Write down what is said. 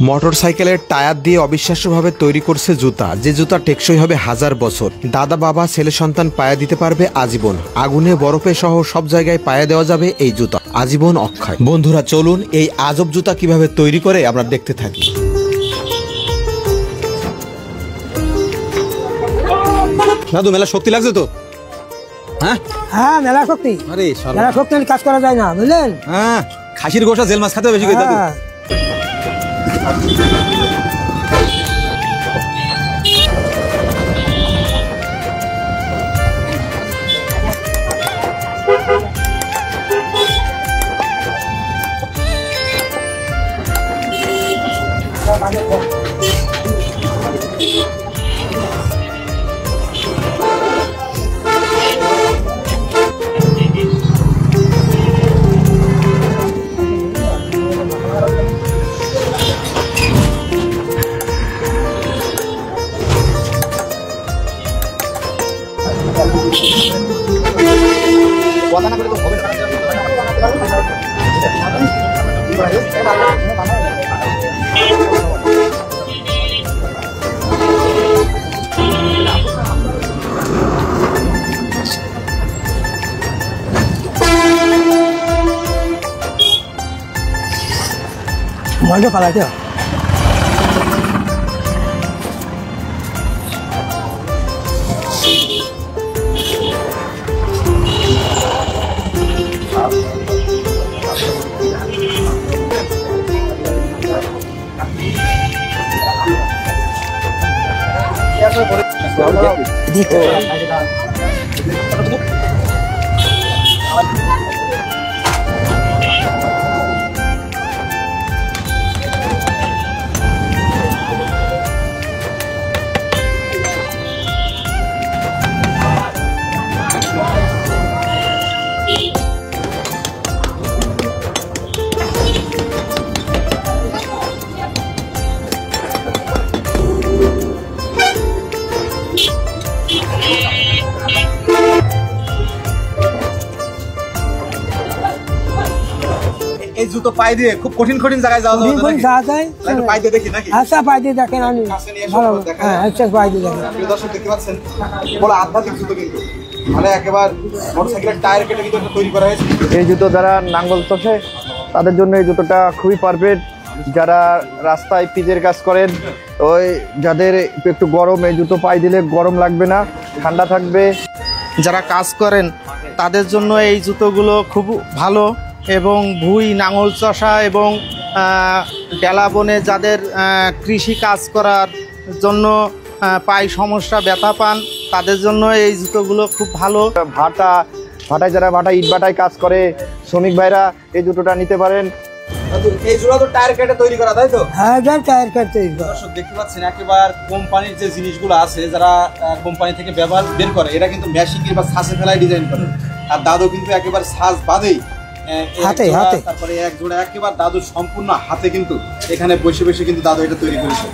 মোটরসাইকেলের টায়ার দিয়ে অবিশ্বাস্যভাবে তৈরি করছে জুতা, যে জুতা টেকসই হবে হাজার বছর। দাদা বাবা ছেলে সন্তান পায়ে দিতে পারবে আজীবন। আগুনে বরফে সহ সব জায়গায় পায়ে দেওয়া যাবে এই জুতা, আজীবন অক্ষয়। বন্ধুরা চলুন এই আজব জুতা কিভাবে তৈরি করে আমরা দেখতে থাকি। দাদু মেলা শক্তি লাগছে তো? হ্যাঁ মেলা শক্তি। আরে মেলা শক্তি কাজ করা যায় না, বুঝলেন? হ্যাঁ, খাসির গোশা জেল মাছ খেতে বেশি করে দাদু। মজা পালাইতে এই জুতো পায়ে দিয়ে খুব কঠিন কঠিন জায়গায় যাওয়া যায়। পায়ে দিয়ে দেখি নাকি? আচ্ছা পায়ে দিয়ে দেখেন, আমি ভালো হ্যাঁ আচ্ছা পায়ে দিয়ে দেখেন। প্রিয় দর্শক দেখতে পাচ্ছেন বড় আধ্যাত্মিক জুতো, কিন্তু মানে একেবারে মোটরসাইকেলের টায়ার কেটে কিন্তু এটা তৈরি করা হয়েছে। এই জুতো যারা নাঙ্গল চষে তাদের জন্য এই জুতোটা খুবই পারফেক্ট। যারা রাস্তায় পিচের কাজ করেন, ওই যাদের একটু গরম, এই জুতো পায়ে দিলে গরম লাগবে না, ঠান্ডা থাকবে। যারা কাজ করেন তাদের জন্য এই জুতোগুলো খুব ভালো। এবং ভুঁই নাঙল চষা এবং ডেলা বনে যাদের কৃষি কাজ করার জন্য পায়ে সমস্যা ব্যথা পান, তাদের জন্য এই জুতোগুলো খুব ভালো। ভাটায় যারা ইট ভাটায় কাজ করে শ্রমিক ভাইরা এই জুতোটা নিতে পারেন। এই জুতো তো টায়ার কেটে তৈরি করা, তাই তো? হ্যাঁ টায়ার কেটে তৈরি করা। দর্শক দেখতে পাচ্ছেন একেবারে কোম্পানির যে জিনিসগুলো আছে, যারা কোম্পানি থেকে ব্যবহার বের করে, এটা কিন্তু মেশিনের বা ছাঁচে ফেলায় ডিজাইন করে। আর দাদু কিন্তু একেবারে ছাঁচ বাদেই হাতে তারপরে এক জোড়া একেবারে দাদু সম্পূর্ণ হাতে কিন্তু এখানে বসে বসে কিন্তু দাদু এটা তৈরি করেছে।